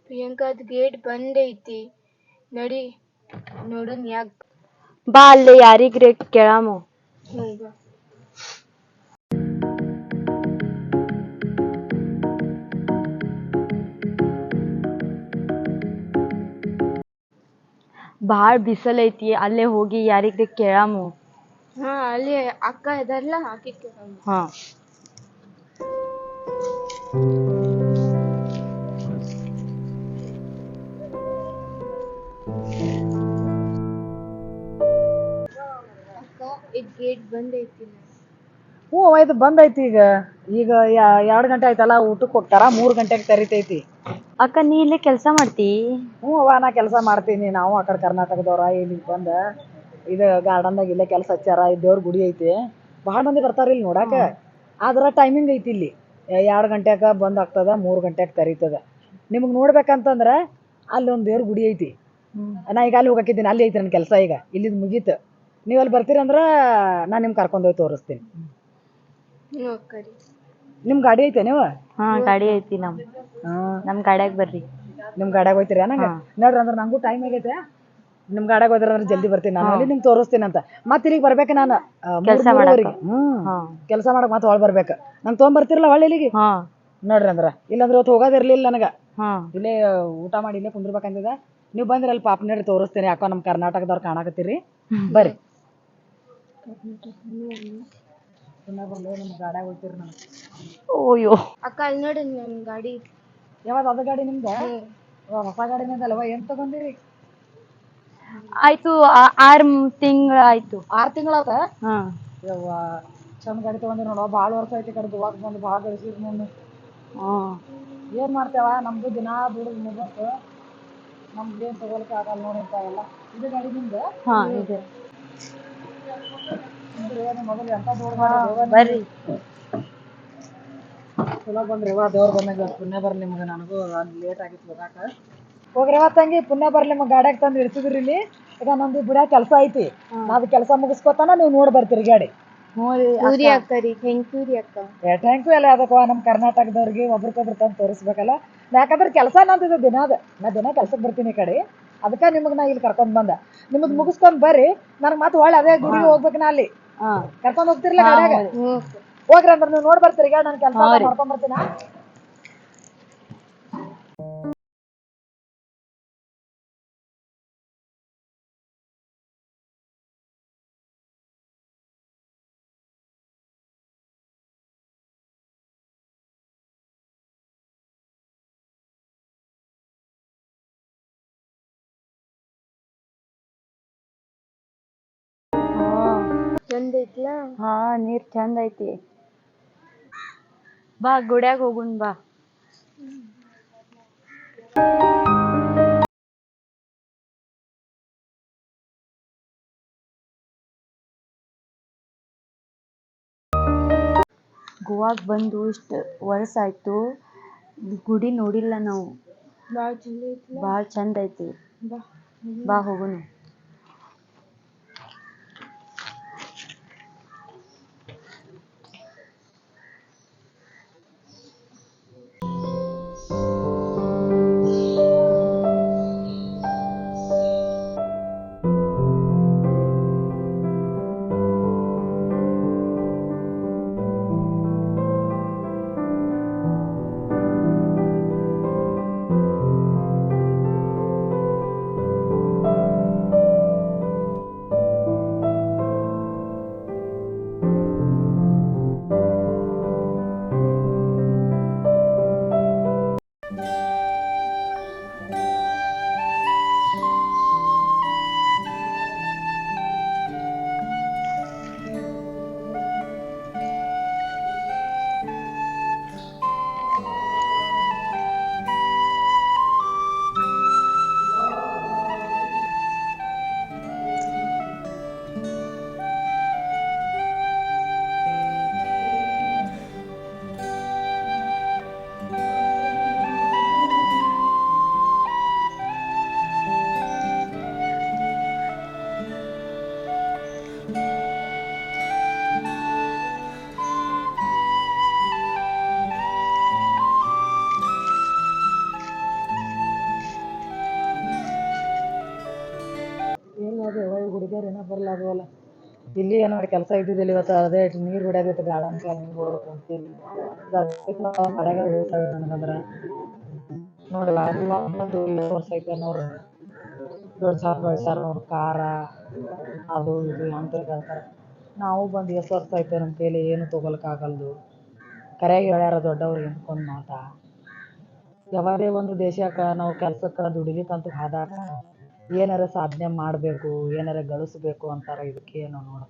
ಪ್ರಿಯಾಂಕಾದ್ gate ಬಂದ್ ಐತಿ ನಡಿ ನೋಡನ್ ಯಾಕ. ಬಾ ಅಲ್ಲಿ ಯಾರಿಗ್ರಿ ಕೇಳಾಮು. ಬಾ. ಭಾಳ ಬಿಸಿಲ್ ಐತಿ, ಅಲ್ಲೇ ಹೋಗಿ ಯಾರಿಗ್ರಿ ಕೇಳಾಮು. ಹಾ ಅಲ್ಲಿ ಅಕ್ಕ ಇದಾರಲ್ಲ ಆಕಿ ಕೇಳೋಣ. ಹಾ ಅಕ್ಕ ಇದ್ ಗೇಟ್ ಬಂದ್ ಐತಿ. ಹ್ಞೂ ಇದು ಬಂದೈತಿ. ಈಗ ಈಗ 2 ಗಂಟೆ ಆಯ್ತಲ್ಲ, ಊಟಕ್ಕೆ ಹೋಗ್ತಾರ. 3 ಗಂಟೆಗೆ ತೆರಿತೈತಿ. ಅಕ್ಕ ನೀ ಇಲ್ಲೇ ಕೆಲಸ ಮಾಡ್ತಿ? ಹ್ಞೂ ನಾ ಕೆಲಸ ಮಾಡ್ತೀನಿ. ನಾವು ಆ ಕಡೆ ಕರ್ನಾಟಕದವ್ರ ಇಲ್ಲಿಗೆ ಬಂದ ಇದು ಗಾರ್ಡನ್ದಾಗ ಇಲ್ಲೇ ಕೆಲಸ ಹಚ್ಚಾರ. ದೇವ್ರ ಗುಡಿ ಐತಿ, ಭಾಳ ಮಂದಿ ಬರ್ತಾರ ಇಲ್ಲಿ ನೋಡಾಕ. ಆದ್ರೆ ಟೈಮಿಂಗ್ ಐತಿ ಇಲ್ಲಿ 2 ಗಂಟೆಗೆ ಬಂದ್ ಆಗ್ತದ, 3 ಗಂಟೆಗೆ ತೆರೀತದ. ನಿಮ್ಗೆ ನೋಡ್ಬೇಕಂತಂದ್ರೆ ಅಲ್ಲಿ ಒಂದು ದೇವ್ರ ಗುಡಿ ಐತಿ. ನಾ ಈಗ ಅಲ್ಲಿ ಹೋಗಕ್ಕಿದ್ದೀನಿ, ಅಲ್ಲಿ ಐತಿ ನನ್ನ ಕೆಲಸ. ಈಗ ಇಲ್ಲಿದ್ ಮುಗೀತು. ನೀವು ಅಲ್ಲಿ ಬರ್ತೀರಂದ್ರೆ ನಾನು ನಿಮ್ಗೆ ಕರ್ಕೊಂಡೋಗಿ ತೋರಿಸ್ತೀನಿ. ನಿಮ್ಮ ಗಾಡಿ ಐತೆ ನೀವು? ಹಾ ಗಾಡಿ ಐತಿ ನಮ್ ಗಾಡ್ಯಾಗ ಬರ್ರಿ. ನಿಮ್ಮ ಗಾಡ್ಯಾಗ ಹೋಯ್ತೀರಿ ನಂಗೆ ನೋಡ್ರಿ. ಅಂದ್ರೆ ನಂಗೂ ಟೈಮ್ ಆಗೈತೆ. ನಿಮ್ಮ ಗಾಡ್ಯಾಗ ಹೋದ್ರೆ ಅಂದ್ರೆ ಜಲ್ದಿ ಬರ್ತೀನಿ ನಾನು. ಅಲ್ಲಿ ನಿಮ್ಗೆ ತೋರಿಸ್ತೀನಿ ಅಂತ. ಮತ್ತೆ ಇಲ್ಲಿಗೆ ಬರ್ಬೇಕು ನಾನು ಕೆಲ್ಸ ಮೂರುವರೆಗೆ. ಕೆಲಸ ಮಾಡಕ್ ಮತ್ತೆ ಹೊಳ್ ಬರ್ಬೇಕು. ನಂಗೆ ತೊಗೊಂಬರ್ತಿರಲ್ಲ ಹೊಳ್ಳಿ ಇಲ್ಲಿಗೆ. ನೋಡ್ರಿ ಅಂದ್ರೆ ಇಲ್ಲಾಂದ್ರೆ ಇವತ್ತು ಹೋಗೋದಿರ್ಲಿಲ್ಲ ನನಗೆ. ಇಲ್ಲೇ ಊಟ ಮಾಡಿ ಇಲ್ಲೇ ಕುಂದ್ರಬೇಕಂತಿದೆ. ನೀವು ಬಂದ್ರಿ ಅಲ್ಲಿ ಪಾಪ ನೋಡ್ರಿ ತೋರಿಸ್ತೀನಿ. ಯಾಕೋ ನಮ್ಮ ಕರ್ನಾಟಕದವ್ರು ಕಾಣಕತ್ತೀರಿ. ಬರ್ರಿ. ನಿಮ್ಮ ಗಾಡ್ಯಾಗ ಹೋಗ್ತೀರಿ ನಾನು. ಓಯೋ ಅಕ್ಕ ಅಲ್ಲಿ ನೋಡಿ ನಮ್ ಗಾಡಿ. ಯಾವ್ದು ಅದು ಗಾಡಿ ನಿಮ್ದು? ಹೊಸ ಗಾಡಿನದಲ್ವ? ಏನು ತಗೊಂಡಿರಿ? ಆಯ್ತು 6 ತಿಂಗಳ ಆಯ್ತು. 6 ತಿಂಗಳಾತ? ಯವ್ವ ಚಂದ ಗಾಡಿ ತಗೊಂಡಿ ನೋಡುವ. ಭಾಳ ವರ್ಷ ಐತಿ ಕಡೆ ಗೋವಾಕ್ ಬಂದು ಭಾಳ ಬೆಳೆಸಿದ್ ನಾನು. ಏನು ಮಾಡ್ತೇವ, ನಮ್ದು ದಿನ ದುಡಿದು ಮುಗಿತು. ನಮ್ದು ಏನು ತಗೊಳಕ್ಕೆ ಆಗಲ್ಲ ನೋಡಿಂತ ಎಲ್ಲ. ಇದು ಗಾಡಿ ನಿಮ್ದು? ಇದೆ. ಮೊದಲು ಎಂತ ಬರ್ರಿ. ಚಲೋ ಬಂದ್ರಿ ದೇವ್ರು ಬಂದಾಗ. ಪುಣ್ಯ ಬರ್ಲಿ ನಿಮ್ಗೆ. ನನಗೂ ಅಲ್ಲಿ ಲೇಟ್ ಆಗಿತ್ತು ಹೋಗಾಕ. ಹೋಗ್ರಿ ತಂಗಿ, ಪುಣ್ಯ ಬರ್ಲಿ ನಿಮ್ಗೆ. ಗಾಡ್ಯಾಗ ತಂದು ಇಳಿಸಿದ್ರಿ ಇಲ್ಲಿ. ಈಗ ನಮ್ದು ಬಿಡ್ಯಾಕ ಕೆಲಸ ಐತಿ. ನಾವು ಕೆಲಸ ಮುಗಿಸ್ಕೊತಾನ ನೀವು ನೋಡಿ ಬರ್ತೀರಿ ಗಾಡಿ. ಊರಿ ಅಕ್ಕ ರೀ. ಥ್ಯಾಂಕ್ ಯು ರೀ ಅಕ್ಕ. ಥ್ಯಾಂಕ್ ಯು ಎಲ್ಲ ಅದಕ್ಕ. ನಮ್ಮ ಕರ್ನಾಟಕದವ್ರಿಗೆ ಒಬ್ರಿಗೊಬ್ರು ತಂದು ತೋರಿಸ್ಬೇಕಲ್ಲ. ಯಾಕಂದ್ರೆ ಕೆಲಸ ನಂದಿದ್ದು ದಿನದ. ನಾ ದಿನ ಕೆಲ್ಸಕ್ಕೆ ಬರ್ತೀನಿ ಈ ಕಡೆ. ಅದಕ್ಕೆ ನಿಮಗೆ ನಾ ಇಲ್ಲಿ ಕರ್ಕೊಂಡ್ ಬಂದ. ನಿಮ್ದು ಮುಗಿಸ್ಕೊಂಡ್ ಬರ್ರಿ. ನನಗೆ ಮತ್ತೆ ಒಳ್ಳೆ ಅದೇ ಗುಡಿಗೆ ಹೋಗ್ಬೇಕು. ನಾ ಅಲ್ಲಿ ಕರ್ಕೊಂಡ್ ಹೋಗ್ತಿರ್ಲ ಗಾಡ್ಯಾಗ. ಹೋಗ್ರಿ ಅಂದ್ರೆ ನೀವು ನೋಡಿ ಬರ್ತೀರಿ. ಈಗ ನಾನು ಕೆಲಸ ಮಾಡ್ಕೊಂಡ್ ಬರ್ತೀನ. ಚಂದ ಐತ್ಲಾ? ನೀರ್ ಚಂದ ಐತಿ. ಬಾ ಗುಡ್ಯಾಗ ಹೋಗುನ್ ಬಾ. ಗೋವಾಕ್ ಬಂದು ಇಷ್ಟು ವರ್ಷ ಆಯ್ತು, ಗುಡಿ ನೋಡಿಲ್ಲ ನಾವು. ಭಾಳ ಚಂದ ಐತಿ. ಬಾ ಹೋಗುನು. ಹುಡುಗಿಯರು ಏನೋ ಬರಲ್ಲ ಅದು ಅಲ್ಲ ಇಲ್ಲಿ ಏನೋ ಕೆಲಸ ಇದ್ದಿದ್ದಿಲ್ಲ ಇವತ್ತು ಅದೇ ನೀರು ಹೊಡ್ಯೋದೈತೆ ಗಾರ್ಡನ್ ನೀರು ಹೊಡ್ಬೇಕು ಅಂತೀವಿ ನನಗಂದ್ರೆ ನೋಡಿ ಬಂದು ವರ್ಷ ಐತೆ ಅನ್ನೋರು ದೊಡ್ಡ ಸಾಕು ಬೆಳೆಸ್ಯಾರ ನೋಡು ಖಾರ ಅದು ಇದು ಅಂತ ಹೇಳ್ತಾರೆ ನಾವು ಬಂದು ಎಷ್ಟು ವರ್ಷ ಐತೆ ನಮ್ಮ ಕೈಲಿ ಏನು ತೊಗೊಳಕ್ಕಾಗಲ್ದು ಕರೆಯಾಗಿ ಹೇಳ್ಯಾರ ದೊಡ್ಡವ್ರು ಎಂದ್ಕೊಂಡು ಮಾತಾ ಯಾವುದೇ ಒಂದು ದೇಶಕ್ಕೆ ನಾವು ಕೆಲ್ಸಕ್ಕೆ ದುಡಿಲಿಕ್ಕಂತೂ ಆದಾಗ ಏನಾರ ಸಾಧನೆ ಮಾಡಬೇಕು ಏನಾರ ಗಳಿಸ್ಬೇಕು ಅಂತಾರೆ ಇದಕ್ಕೇನು ನೋಡು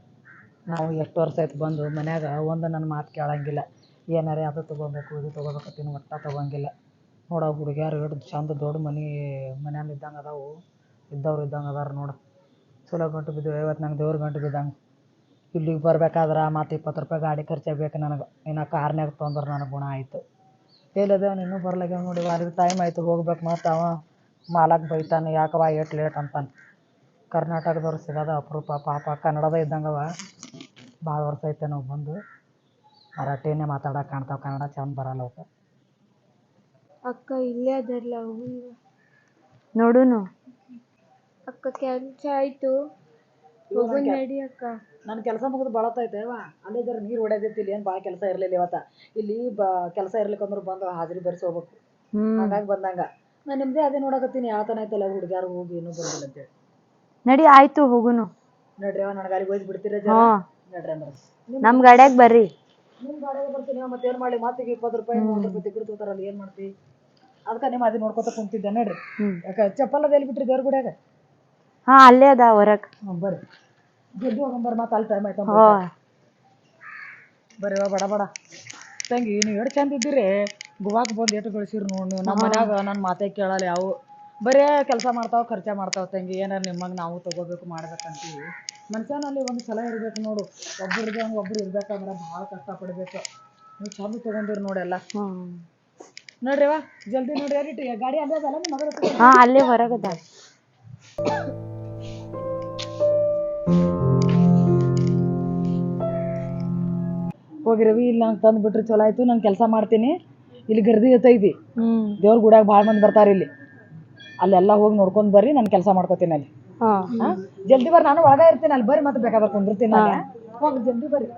ನಾವು ಎಷ್ಟು ವರ್ಷ ಆಯ್ತು ಬಂದು ಮನ್ಯಾಗ ಒಂದು ನನ್ನ ಮಾತು ಕೇಳಂಗಿಲ್ಲ ಏನಾರ ಅದು ತೊಗೋಬೇಕು ಇದು ತೊಗೋಬೇಕತ್ತೀನಿ ಒಟ್ಟ ತೊಗೊಂಗಿಲ್ಲ ನೋಡು ಹುಡುಗ್ಯಾರು ಎಷ್ಟು ಚಂದ ದೊಡ್ಡ ಮನ್ಯಾಗ ಇದ್ದಂಗೆ ಅದಾವು ಇದ್ದವ್ರು ಇದ್ದಂಗೆ ಅದಾರ ನೋಡು ಚಲೋ ಗಂಟು ಬಿದ್ದು ಇವತ್ತು ನಂಗೆ ದೇವ್ರ ಗಂಟು ಬಿದ್ದಂಗೆ ಇಲ್ಲಿಗೆ ಬರ್ಬೇಕಾದ್ರೆ ಮತ್ತು 20 ರೂಪಾಯಿ ಗಾಡಿ ಖರ್ಚು ಬೇಕು ನನಗೆ ಇನ್ನು ಕಾರ್ನ್ಯಾಗ ತೊಂದ್ರೆ ನನಗೆ ಗುಣ ಆಯಿತು ಹೇಳಿದೆ ಇನ್ನೂ ಬರ್ಲಾಗ್ಯಾವ ನೋಡಿ ವಾರದ ಟೈಮ್ ಆಯಿತು ಹೋಗ್ಬೇಕು ಮತ್ತು ಅವ ಮಾಲಕ್ ಬೈತಾನೆ ಯಾಕವ ಎಷ್ಟು ಲೇಟ್ ಅಂತಾನೆ ಕರ್ನಾಟಕದವ್ರು ಸಿಗೋದ ಅಪರೂಪ ಪಾಪ ಕನ್ನಡದ ಇದ್ದಂಗವ ಭಾಳ ವರ್ಷ ಐತೆ ನಾವು ಬಂದು ಮರಾಠಿನೇ ಮಾತಾಡೋಕೆ ಕಾಣ್ತಾವೆ ಕನ್ನಡ ಚಂದ ಬರಲ್ಲ ಅವಕ್ಕೆ ಅಕ್ಕ ಇಲ್ಲೇ ಅದರ್ಲ ನೋಡುನು ಅಕ್ಕ ಕೆಲಸ ಆಯ್ತು ಹೋಗು ನಡಿ ಅಕ್ಕ ನನ್ನ ಕೆಲಸ ಮುಗಿದು ಬಳತೈತೆ ಅಲ್ಲೇ ಜರ ನೀರು ಹೊಡ್ಯೋದೈತಿ ಇಲ್ಲಿ ಏನು ಭಾಳ ಕೆಲಸ ಇರಲಿಲ್ಲ ಇವತ್ತು ಇಲ್ಲಿ ಕೆಲಸ ಇರ್ಲಿಕ್ಕಂದ್ರೆ ಬಂದು ಹಾಜರಿ ಬರ್ಸಿ ಹೋಗ್ಬೇಕು ಹಾಗಾಗಿ ಬಂದಂಗ ನಾನು ನಿಮ್ಮದೇ ಅದೇ ನೋಡಕತ್ತೀನಿ ಯಾವ ತನ ಐತಲ್ಲ ಹುಡುಗ್ಯಾರು ಹೋಗಿ ಇನ್ನೂ ಬಂದಿಲ್ಲ ಅಂತೇಳಿ ನಡಿ ಆಯ್ತು ಹೋಗುನು ನೋಡ್ರಿ ನನ್ನ ಗಾಡಿಗೆ ಹೋಗಿ ಬಿಡ್ತೀರ ನೋಡ್ರಿ ಅಂದ್ರೆ ನಮ್ ಗಾಡ್ಯಾಗ ಬರ್ರಿ ನಿಮ್ಮ ಗಾಡಿಗೆ ಬರ್ತೀನಿ ಮತ್ತೆ ಏನು ಮಾಡಲಿ ಮತ್ತೆ 20 ರೂಪಾಯಿ 30 ರೂಪಾಯಿ ತಿಕ್ಕಿ ತಗೋತಾರಲ್ಲ ಏನು ಮಾಡ್ತಿ ಅದಕ್ಕೆ ನಿಮ್ಮ ಅದೇ ನೋಡ್ಕೊತ ಕುಂತಿದ್ದೆ ನೋಡ್ರಿ ಯಾಕೆ ಚಪ್ಪಲ್ ಅದ ಎಲ್ಲಿ ಬಿಟ್ರಿ ದೇವ್ರ ಗುಡಿಯಾಗ ಹಾ ಅಲ್ಲೇ ಅದ ಹೊರಗ್ ಬರ್ರಿ ಜಲ್ದಿ ಹೋಗಂಬರ್ ಮತ್ತೆ ಅಲ್ಲಿ ಟೈಮ್ ಆಯ್ತು ಬರ್ರಿ ಬಡ ಬಡ ತಂಗಿ ನೀವು ಎಷ್ಟು ಚಂದ ಇದ್ದೀರಿ ಗೋವಾಕ್ಕೆ ಬಂದು ಎಷ್ಟು ಗಳಿಸಿರಿ ನೋಡಿ ನಮ್ಮ ಮನ್ಯಾಗ ನನ್ನ ಮಾತೇ ಕೇಳಲ್ಲ ಯಾವ ಬರೇ ಕೆಲಸ ಮಾಡ್ತಾವೆ ಖರ್ಚ ಮಾಡ್ತಾವೆ ತಂಗಿ ಏನಾರು ನಿಮ್ಮಂಗೆ ನಾವು ತೊಗೋಬೇಕು ಮಾಡ್ಬೇಕಂತೀವಿ ಮನುಷ್ಯನಲ್ಲಿ ಒಂದು ಛಲ ಇರಬೇಕು ನೋಡು ಒಬ್ಬರಿಗೆ ಹಂಗೆ ಒಬ್ರು ಇರ್ಬೇಕಂದ್ರೆ ಭಾಳ ಕಷ್ಟಪಡಬೇಕು ನೀವು ಚಂದ ತೊಗೊಂಡಿರಿ ನೋಡೆಲ್ಲ ನೋಡ್ರಿ ಜಲ್ದಿ ನೋಡ್ರಿ ಯಾರಿಟ್ರಿ ಗಾಡಿ ಅಲ್ಲೇ ಅದಲ್ಲ ನಿಮ್ಮ ಮಗಳ ಹಾ ಅಲ್ಲೇ ಹೊರಗದ ಹೋಗಿ ರವಿ ಇಲ್ಲಿ ನಂಗೆ ತಂದು ಬಿಟ್ರಿ ಚಲೋ ಆಯ್ತು ನಾನು ಕೆಲಸ ಮಾಡ್ತೀನಿ ಇಲ್ಲಿ ಗರ್ದಿ ಐತಿ ದೇವ್ರ ಗುಡಿಯಾಗ ಭಾಳ ಮಂದಿ ಬರ್ತಾರೆ ಇಲ್ಲಿ ಅಲ್ಲೆಲ್ಲ ಹೋಗಿ ನೋಡ್ಕೊಂಡು ಬರ್ರಿ ನಾನು ಕೆಲಸ ಮಾಡ್ಕೋತೀನಿ ಅಲ್ಲಿ ಜಲ್ದಿ ಬರ್ರಿ ನಾನು ಒಳಗೆ ಇರ್ತೀನಿ ಅಲ್ಲಿ ಬರ್ರಿ ಮತ್ತೆ ಬೇಕಾದ್ರೆ ಕುಂದಿರ್ತೀನಿ ಹೋಗಿ ಜಲ್ದಿ ಬರ್ರಿ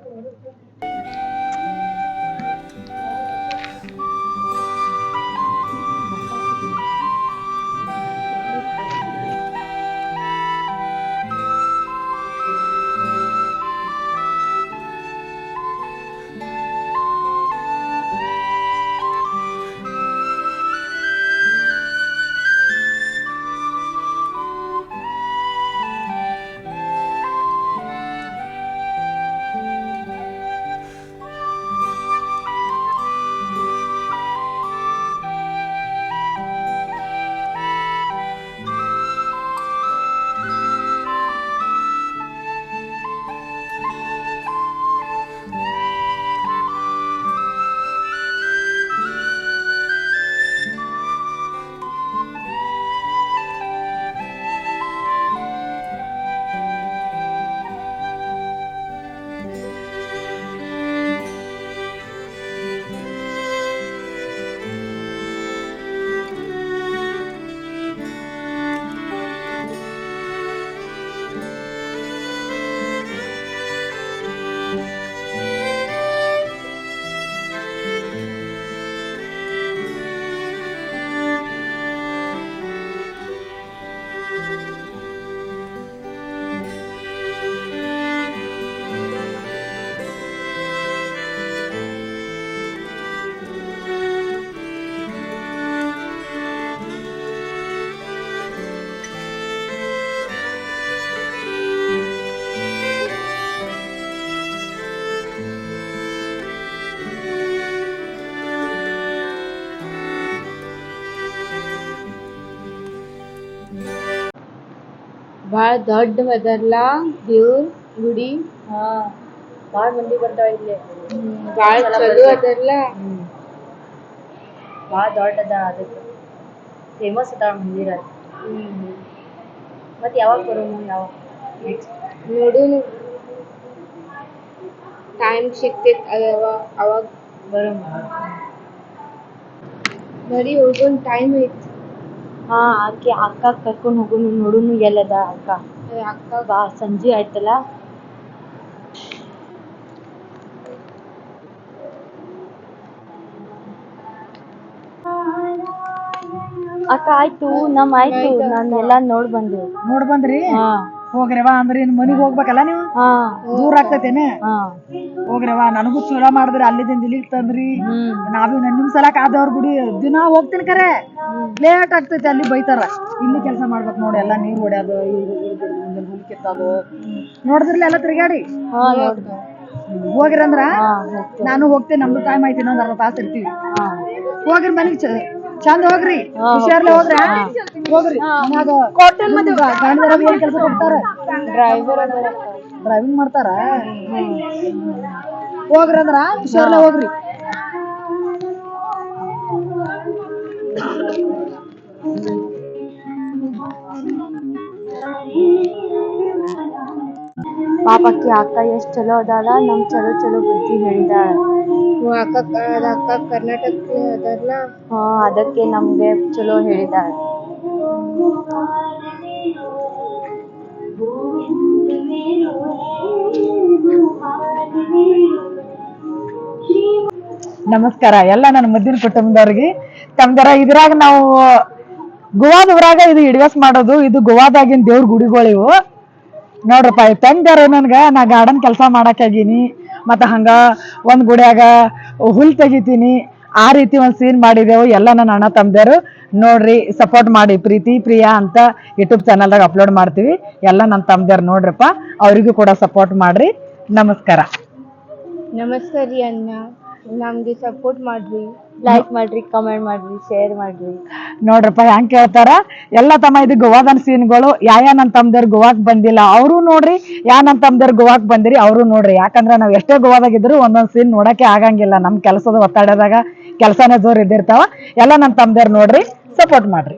ಭಾಳ ದೊಡ್ಡವದಲ್ಲ ದೇವ್ರ ಗುಡಿ ಭಾಳ ಮಂದಿ ಬರ್ತಾವ ಇಲ್ಲಿ ಭಾಳ ಚಲೋ ಅದಲ್ಲ ಭಾಳ ದೊಡ್ಡದ ಅದಕ್ಕೆ ಫೇಮಸ್ ಅದ ಮಂದಿರ ಮತ್ತೆ ಯಾವಾಗ ಬರೋನು ಯಾವಾಗ ನೆಕ್ಸ್ಟ್ ನೋಡುನು ಟೈಮ್ ಸಿಗ್ತೈತೆ ಅವಾಗ ಬರೋಣ ನಡಿ ಹೋಗೋಣ ಟೈಮ್ ಐತಿ ಹಾ ಆಕೆ ಅಕ್ಕ ಕರ್ಕೊಂಡು ಹೋಗುನು ನೋಡುನು ಎಲ್ಲದ ಅಕ್ಕ ಬಾ ಸಂಜೆ ಆಯ್ತಲ್ಲ. ಅಕ್ಕ ಆಯ್ತು ಆಯ್ತು ನಾನು ಎಲ್ಲಾ ನೋಡ್ ಬಂದ್ರಿ ಹಾ ಹೋಗ್ರವಾ ಅಂದ್ರೆ ಇನ್ ಮನಿಗ್ ಹೋಗ್ಬೇಕಲ್ಲ ನೀವು ಹಾ ದೂರ ಆಗ್ತೈತೇನೆ ಹಾ ಹೋಗ್ರವಾ ನನಗೂ ಚಲೋ ಮಾಡಿದ್ರಿ ಅಲ್ಲಿದಿಂದ ಇಲ್ಲಿಗ್ ತಂದ್ರಿ ನಾವ್ ನಿಮ್ ಸಲಕ್ ಆದವ್ರ ಗುಡಿ ದಿನಾ ಹೋಗ್ತೀನಿ ಕರೆ ಲೇಟ್ ಆಗ್ತೈತಿ ಅಲ್ಲಿ ಬೈತಾರ ಇಲ್ಲಿ ಕೆಲಸ ಮಾಡ್ಬೇಕು ನೋಡಿ ಎಲ್ಲಾ ನೀರ್ ಹೊಡ್ಯೋದು ಹುಲ್ ಕಿತ್ತೋದು ನೋಡಿದ್ರಲ್ಲ ಎಲ್ಲ ತಿರ್ಗಾಡಿ ಹಾ ನೋಡ್ದೆ. ಹೋಗ್ರಿ ಅಂದ್ರ ಹಾ ನಾನು ಹೋಗ್ತೇನೆ ನಮ್ದು ಟೈಮ್ ಐತಿ ಇನ್ನೊಂದ್ ಅರ್ಧ ತಾಸ ಇರ್ತೀವಿ ಹಾ ಹೋಗ್ರಿ ಮನಿಗ್ ಚಂದ ಹೋಗ್ರಿ ಹುಷಾರ್ಲೆ ಹೋಗ್ರಿ ಹೋಗ್ರಿ ಹೋಟೆಲ್ ಮತ್ತೆ ಗಾಡಿದಾರ ಏನ್ ಕೆಲಸ ಕೊಡ್ತಾರ ಡ್ರೈವಿಂಗ್ ಮಾಡ್ತಾರ ಹೋಗ್ರಿ ಅಂದ್ರ ಹುಷಾರ್ಲೆ ಹೋಗ್ರಿ ಪಾಪಕ್ಕಿ ಅಕ್ಕ ಎಷ್ಟ್ ಚಲೋ ಅದಾಳ ನಮ್ ಚಲೋ ಚಲೋ ಬುದ್ಧಿ ಹೇಳಿದಾಳ. ಅಕ್ಕ ಕರ್ನಾಟಕ ಅದಲ್ಲ ಹಾ ಅದಕ್ಕೆ ನಮ್ಗೆ ಚಲೋ ಹೇಳಿದಾಳ. ನಮಸ್ಕಾರ ಎಲ್ಲ ನನ್ನ ಮುದ್ದಿನ ಕುಟುಂಬದವ್ರಿಗೆ ತಮ್ದರ ಇದ್ರಾಗ ನಾವು ಗೋವಾದ ಊರಾಗ ಇದು ಇಡ್ವೆಸ್ ಮಾಡೋದು ಇದು ಗೋವಾದಾಗಿನ ದೇವ್ರ ಗುಡಿಗಳಿವು ನೋಡ್ರಪ್ಪ ತಂದಾರ ನನ್ಗ ನಾ ಗಾರ್ಡನ್ ಕೆಲಸ ಮಾಡಕ್ಕಾಗೀನಿ ಮತ್ತ ಹಂಗ ಒಂದ್ ಗುಡಿಯಾಗ ಹುಲ್ ತೆಗಿತೀನಿ ಆ ರೀತಿ ಒಂದ್ ಸೀನ್ ಮಾಡಿದೆವು ಎಲ್ಲ ನನ್ನ ಅಣ್ಣ ತಮ್ದೇರು ನೋಡ್ರಿ ಸಪೋರ್ಟ್ ಮಾಡಿ ಪ್ರೀತಿ ಪ್ರಿಯಾ ಅಂತ ಯೂಟ್ಯೂಬ್ ಚಾನಲ್ದಾಗ ಅಪ್ಲೋಡ್ ಮಾಡ್ತೀವಿ ಎಲ್ಲ ನನ್ನ ತಮ್ದೇರು ನೋಡ್ರಪ್ಪ ಅವರಿಗೂ ಕೂಡ ಸಪೋರ್ಟ್ ಮಾಡ್ರಿ ನಮಸ್ಕಾರ. ನಮಸ್ಕಾರ ರೀ ಅಣ್ಣ ನಮ್ಗೆ ಸಪೋರ್ಟ್ ಮಾಡ್ರಿ ಲೈಕ್ ಮಾಡ್ರಿ ಕಮೆಂಟ್ ಮಾಡ್ರಿ ಶೇರ್ ಮಾಡ್ರಿ. ನೋಡ್ರಪ್ಪ ಹೆಂಗ್ ಕೇಳ್ತಾರ ಎಲ್ಲ ತಮ್ಮ ಇದು ಗೋವಾದನ್ ಸೀನ್ಗಳು ನನ್ನ ತಮ್ದೇರ್ ಗೋವಾಕ್ ಬಂದಿಲ್ಲ ಅವರು ನೋಡ್ರಿ ನನ್ನ ತಮ್ದೇರ್ ಗೋವಾಕ್ ಬಂದಿರಿ ಅವರು ನೋಡ್ರಿ ಯಾಕಂದ್ರ ನಾವ್ ಎಷ್ಟೇ ಗೋವಾದಾಗಿದ್ರು ಒಂದೊಂದ್ ಸೀನ್ ನೋಡಕ್ಕೆ ಆಗಂಗಿಲ್ಲ ನಮ್ ಕೆಲಸದ ಒತ್ತಡದಾಗ ಕೆಲಸನೇ ಜೋರ್ ಇದ್ದಿರ್ತಾವ ಎಲ್ಲ ನನ್ನ ತಮ್ದೇರ್ ನೋಡ್ರಿ ಸಪೋರ್ಟ್ ಮಾಡ್ರಿ.